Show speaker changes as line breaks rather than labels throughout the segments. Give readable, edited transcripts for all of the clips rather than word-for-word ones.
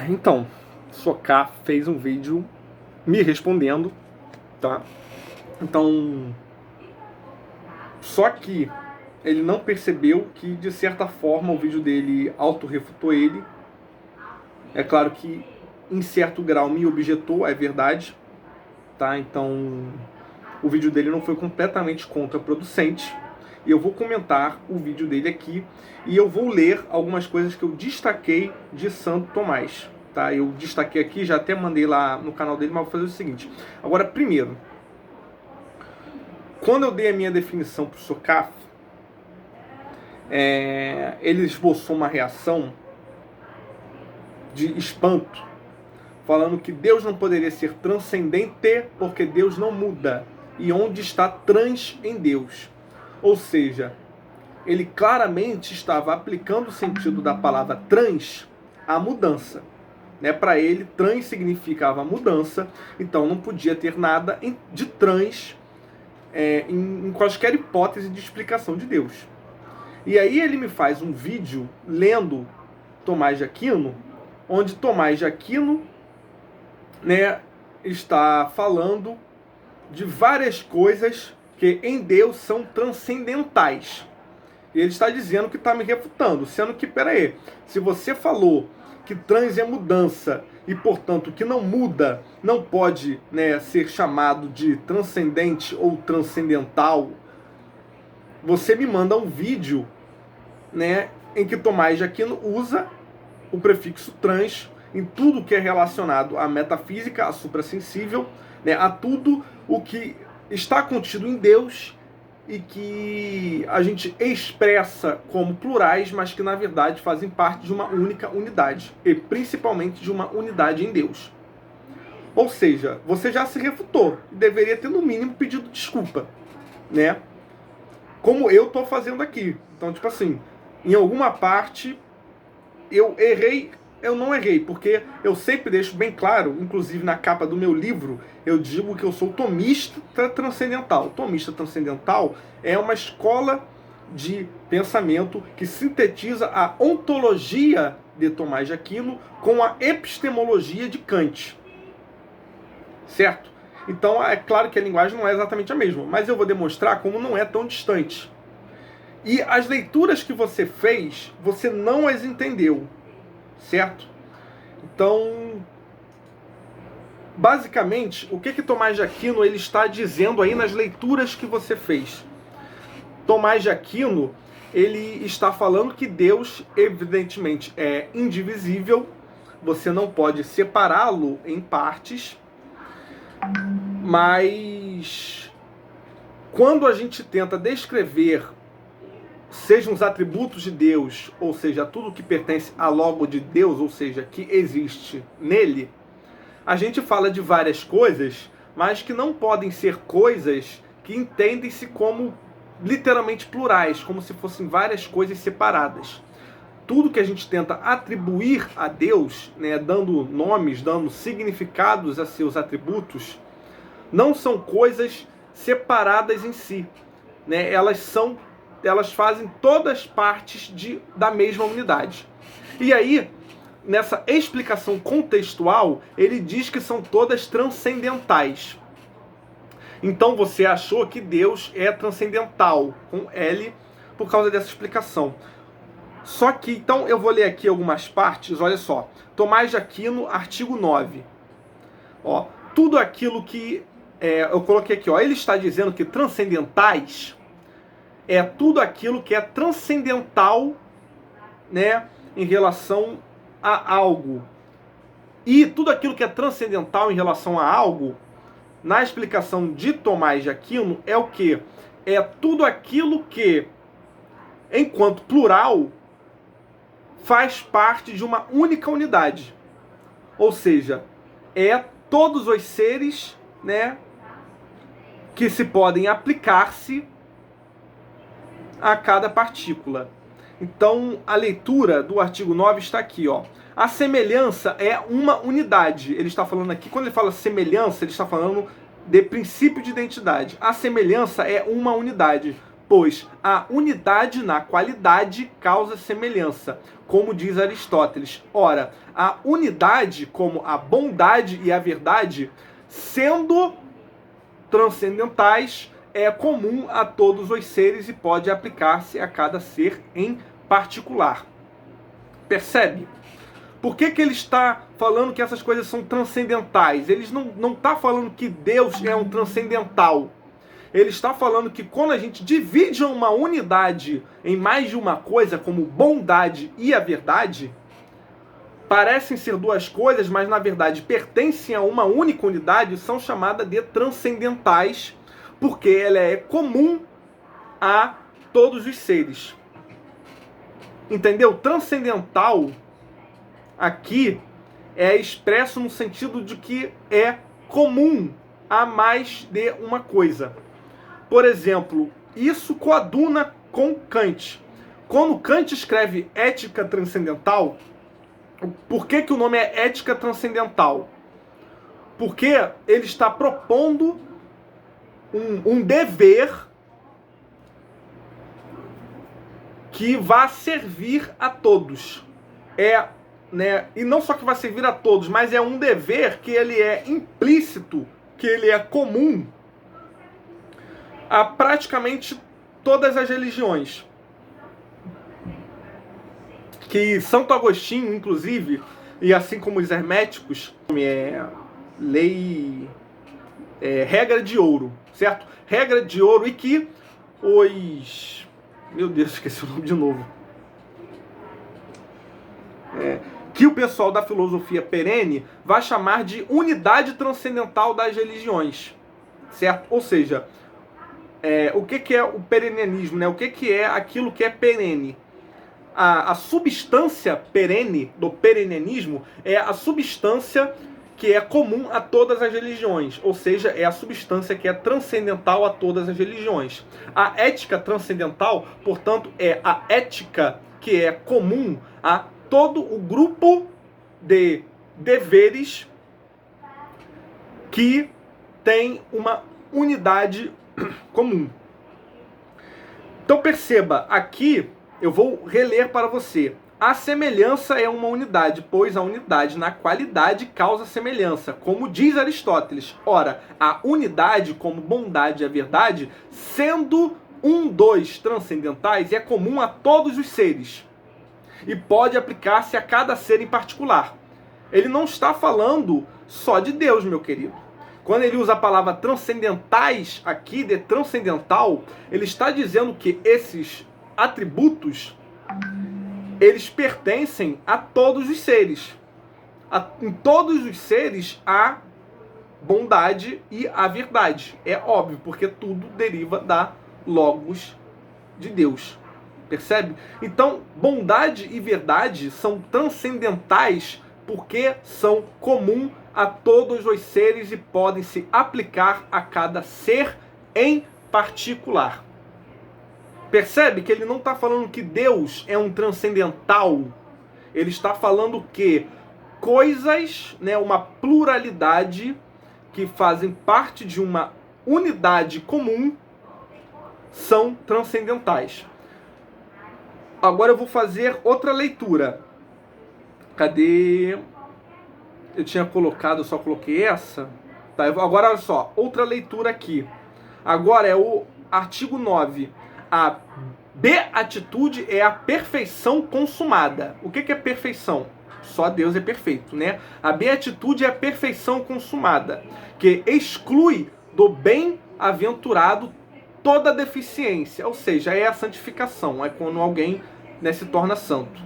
Então, Soká fez um vídeo me respondendo, tá? Então, só que ele não percebeu que, de certa forma, o vídeo dele autorrefutou ele. É claro que, em certo grau, me objetou, é verdade, tá? Então, o vídeo dele não foi completamente contraproducente. E eu vou comentar o vídeo dele aqui e eu vou ler algumas coisas que eu destaquei de Santo Tomás. Tá? Eu destaquei aqui, já até mandei lá no canal dele, mas vou fazer o seguinte. Agora, primeiro, quando eu dei a minha definição para o Sokaf, ele esboçou uma reação de espanto, falando que Deus não poderia ser transcendente porque Deus não muda. E onde está trans em Deus? Ou seja, ele claramente estava aplicando o sentido da palavra trans à mudança. Para ele, trans significava mudança, então não podia ter nada de trans em quaisquer hipótese de explicação de Deus. E aí ele me faz um vídeo lendo Tomás de Aquino, onde Tomás de Aquino está falando de várias coisas que em Deus são transcendentais. E ele está dizendo que está me refutando, sendo que, peraí, se você falou que trans é mudança e, portanto, que não muda, não pode ser chamado de transcendente ou transcendental, você me manda um vídeo em que Tomás de Aquino usa o prefixo trans em tudo que é relacionado à metafísica, à suprassensível, a tudo o que está contido em Deus e que a gente expressa como plurais, mas que na verdade fazem parte de uma única unidade, e principalmente de uma unidade em Deus. Ou seja, você já se refutou, e deveria ter no mínimo pedido desculpa, como eu estou fazendo aqui. Então, tipo assim, em alguma parte eu errei. Eu não errei, porque eu sempre deixo bem claro, inclusive na capa do meu livro, eu digo que eu sou tomista transcendental. Tomista transcendental é uma escola de pensamento que sintetiza a ontologia de Tomás de Aquino com a epistemologia de Kant. Certo? Então, é claro que a linguagem não é exatamente a mesma, mas eu vou demonstrar como não é tão distante. E as leituras que você fez, você não as entendeu. Certo? Então, basicamente, o que Tomás de Aquino ele está dizendo aí nas leituras que você fez? Tomás de Aquino ele está falando que Deus, evidentemente, é indivisível, você não pode separá-lo em partes, mas quando a gente tenta descrever sejam os atributos de Deus, ou seja, tudo que pertence a logo de Deus, ou seja, que existe nele, a gente fala de várias coisas, mas que não podem ser coisas que entendem-se como literalmente plurais, como se fossem várias coisas separadas. Tudo que a gente tenta atribuir a Deus, dando nomes, dando significados a seus atributos, não são coisas separadas em si. Elas fazem todas partes da mesma unidade. E aí, nessa explicação contextual, ele diz que são todas transcendentais. Então você achou que Deus é transcendental, com L, por causa dessa explicação. Só que, então, eu vou ler aqui algumas partes, olha só. Tomás de Aquino, artigo 9. Tudo aquilo que... eu coloquei aqui, ele está dizendo que transcendentais é tudo aquilo que é transcendental, em relação a algo. E tudo aquilo que é transcendental em relação a algo, na explicação de Tomás de Aquino, é o quê? É tudo aquilo que, enquanto plural, faz parte de uma única unidade. Ou seja, é todos os seres, que se podem aplicar-se a cada partícula. Então, a leitura do artigo 9 está aqui, A semelhança é uma unidade. Ele está falando aqui, quando ele fala semelhança, ele está falando de princípio de identidade. A semelhança é uma unidade. pois a unidade na qualidade causa semelhança, como diz Aristóteles. Ora, a unidade, como a bondade e a verdade, sendo transcendentais, é comum a todos os seres e pode aplicar-se a cada ser em particular. Percebe? Por que ele está falando que essas coisas são transcendentais? Ele não está falando que Deus é um transcendental. Ele está falando que quando a gente divide uma unidade em mais de uma coisa, como bondade e a verdade, parecem ser duas coisas, mas na verdade pertencem a uma única unidade, são chamadas de transcendentais, porque ela é comum a todos os seres. Entendeu? Transcendental aqui é expresso no sentido de que é comum a mais de uma coisa. Por exemplo, isso coaduna com Kant. Quando Kant escreve Ética Transcendental, por que o nome é Ética Transcendental? Porque ele está propondo um dever que vai servir a todos. E não só que vai servir a todos, mas é um dever que ele é implícito, que ele é comum a praticamente todas as religiões. Que Santo Agostinho, inclusive, e assim como os herméticos, regra de ouro, certo? Regra de ouro, e que os... Meu Deus, esqueci o nome de novo. Que o pessoal da filosofia perene vai chamar de unidade transcendental das religiões, certo? Ou seja, o que é o perennianismo, né? O que é aquilo que é perene? A substância perene do perennianismo é a substância que é comum a todas as religiões, ou seja, é a substância que é transcendental a todas as religiões. A ética transcendental, portanto, é a ética que é comum a todo o grupo de deveres que tem uma unidade comum. Então perceba, aqui eu vou reler para você. A semelhança é uma unidade, pois a unidade na qualidade causa semelhança, como diz Aristóteles. Ora, a unidade como bondade e a verdade, sendo dois transcendentais, é comum a todos os seres e pode aplicar-se a cada ser em particular. Ele não está falando só de Deus, meu querido. Quando ele usa a palavra transcendentais aqui, de transcendental, ele está dizendo que esses atributos, eles pertencem a todos os seres. Em todos os seres há bondade e a verdade. É óbvio, porque tudo deriva da Logos de Deus. Percebe? Então, bondade e verdade são transcendentais porque são comum a todos os seres e podem se aplicar a cada ser em particular. Percebe que ele não está falando que Deus é um transcendental. Ele está falando que coisas, uma pluralidade que fazem parte de uma unidade comum são transcendentais. Agora eu vou fazer outra leitura. Cadê? Eu tinha colocado, eu só coloquei essa. Tá, agora olha só, outra leitura aqui. Agora é o artigo 9. A beatitude é a perfeição consumada. O que é perfeição? Só Deus é perfeito, né? A beatitude é a perfeição consumada, que exclui do bem-aventurado toda deficiência, ou seja, é a santificação, é quando alguém se torna santo.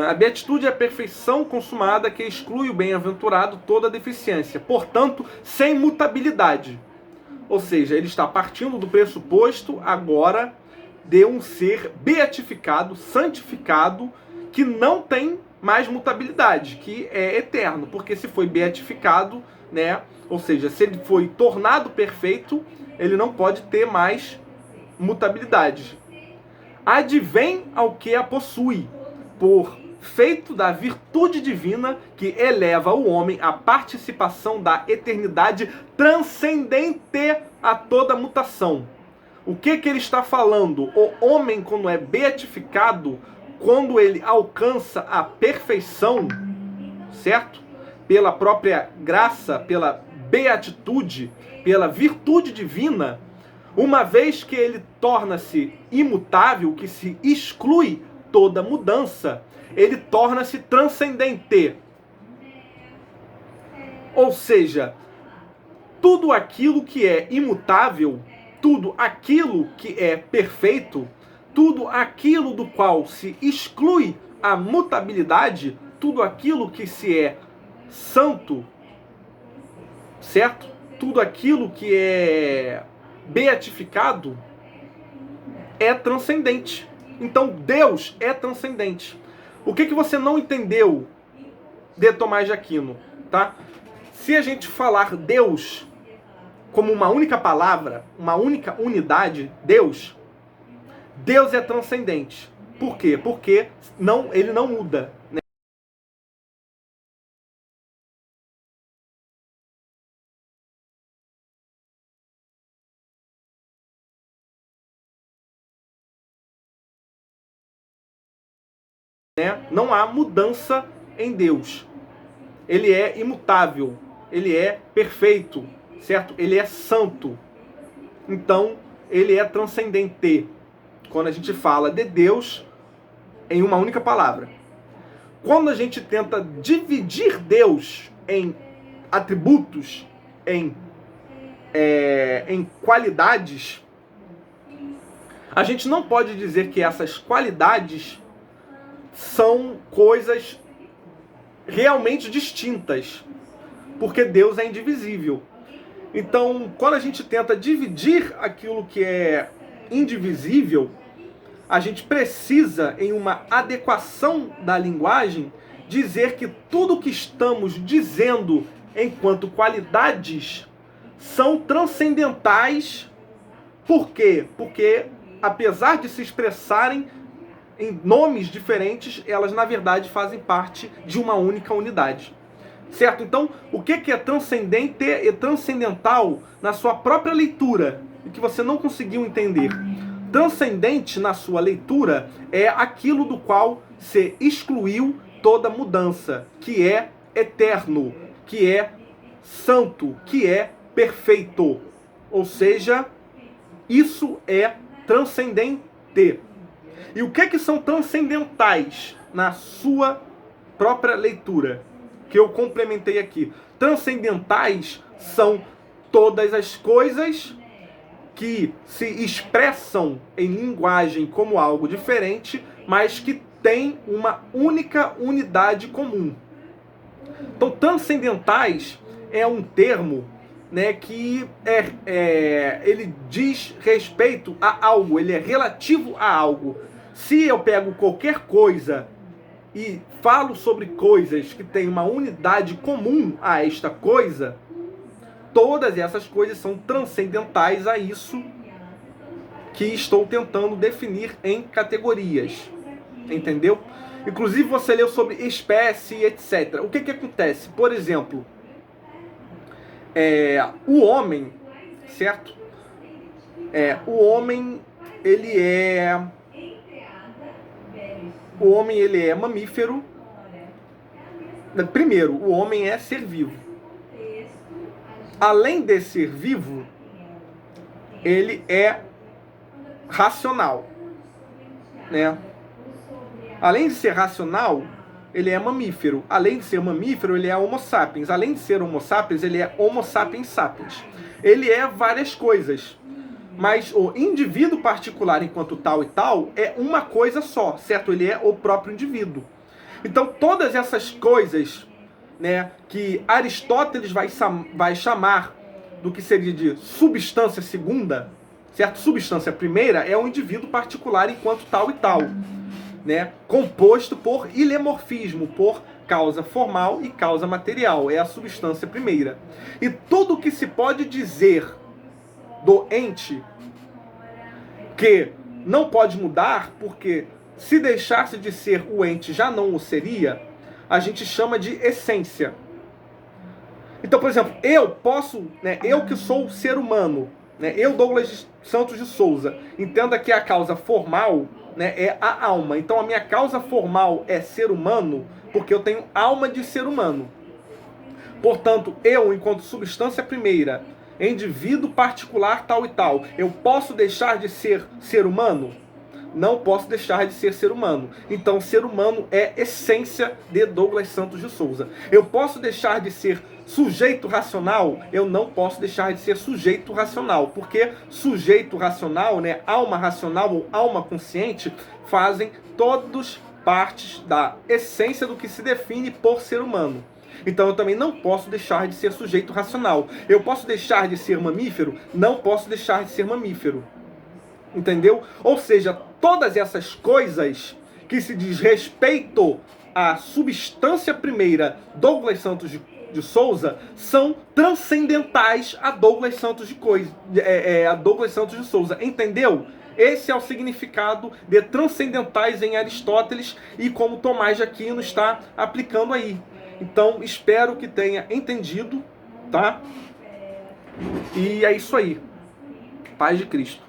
A beatitude é a perfeição consumada que exclui o bem-aventurado toda deficiência, portanto, sem mutabilidade. Ou seja, ele está partindo do pressuposto agora de um ser beatificado, santificado, que não tem mais mutabilidade, que é eterno, porque se foi beatificado, ou seja, se ele foi tornado perfeito, ele não pode ter mais mutabilidade. Advém ao que a possui, por feito da virtude divina que eleva o homem à participação da eternidade transcendente a toda mutação. O que ele está falando? O homem, quando é beatificado, quando ele alcança a perfeição, certo? Pela própria graça, pela beatitude, pela virtude divina, uma vez que ele torna-se imutável, que se exclui toda mudança, ele torna-se transcendente. Ou seja, tudo aquilo que é imutável, tudo aquilo que é perfeito, tudo aquilo do qual se exclui a mutabilidade, tudo aquilo que se é santo, certo? Tudo aquilo que é beatificado é transcendente. Então Deus é transcendente. O que você não entendeu de Tomás de Aquino, tá? Se a gente falar Deus como uma única palavra, uma única unidade, Deus é transcendente. Por quê? Porque ele não muda, né? Não há mudança em Deus. Ele é imutável, ele é perfeito, certo? Ele é santo. Então, ele é transcendente. Quando a gente fala de Deus em uma única palavra. Quando a gente tenta dividir Deus em atributos, em qualidades, a gente não pode dizer que essas qualidades são coisas realmente distintas, porque Deus é indivisível. Então, quando a gente tenta dividir aquilo que é indivisível, a gente precisa, em uma adequação da linguagem, dizer que tudo que estamos dizendo enquanto qualidades são transcendentais. Por quê? Porque, apesar de se expressarem em nomes diferentes, elas na verdade fazem parte de uma única unidade. Certo? Então, o que é transcendente e transcendental na sua própria leitura, e que você não conseguiu entender? Transcendente na sua leitura é aquilo do qual se excluiu toda mudança, que é eterno, que é santo, que é perfeito. Ou seja, isso é transcendente. E o que são transcendentais na sua própria leitura? Que eu complementei aqui. Transcendentais são todas as coisas que se expressam em linguagem como algo diferente, mas que têm uma única unidade comum. Então, transcendentais é um termo, né, que ele diz respeito a algo, ele é relativo a algo. Se eu pego qualquer coisa e falo sobre coisas que têm uma unidade comum a esta coisa, todas essas coisas são transcendentais a isso que estou tentando definir em categorias. Entendeu? Inclusive você leu sobre espécie, etc. O que acontece? Por exemplo, o homem, certo? O homem, ele é mamífero. Primeiro, o homem é ser vivo. Além de ser vivo, ele é racional, né? Além de ser racional, ele é mamífero. Além de ser mamífero, ele é homo sapiens. Além de ser homo sapiens, ele é homo sapiens sapiens. Ele é várias coisas. Mas o indivíduo particular, enquanto tal e tal, é uma coisa só, certo? Ele é o próprio indivíduo. Então, todas essas coisas, né, que Aristóteles vai chamar do que seria de substância segunda, certo? Substância primeira é o indivíduo particular enquanto tal e tal, né? Composto por ilemorfismo, por causa formal e causa material. É a substância primeira. E tudo que se pode dizer do ente que não pode mudar, porque se deixasse de ser o ente já não o seria, a gente chama de essência. Então, por exemplo, eu posso, né, eu que sou ser humano, né? Eu, Douglas Santos de Souza, entenda que a causa formal, né, é a alma. Então a minha causa formal é ser humano, porque eu tenho alma de ser humano. Portanto, eu, enquanto substância primeira, indivíduo particular tal e tal, eu posso deixar de ser ser humano? Não posso deixar de ser ser humano. Então, ser humano é essência de Douglas Santos de Souza. Eu posso deixar de ser sujeito racional? Eu não posso deixar de ser sujeito racional, porque sujeito racional, né, alma racional ou alma consciente, fazem todos partes da essência do que se define por ser humano. Então eu também não posso deixar de ser sujeito racional. Eu posso deixar de ser mamífero? Não posso deixar de ser mamífero. Entendeu? Ou seja, todas essas coisas que se diz respeito à substância primeira Douglas Santos de Souza são transcendentais a Douglas Santos a Douglas Santos de Souza. Entendeu? Esse é o significado de transcendentais em Aristóteles e como Tomás de Aquino está aplicando aí. Então, espero que tenha entendido, tá? E é isso aí. Paz de Cristo.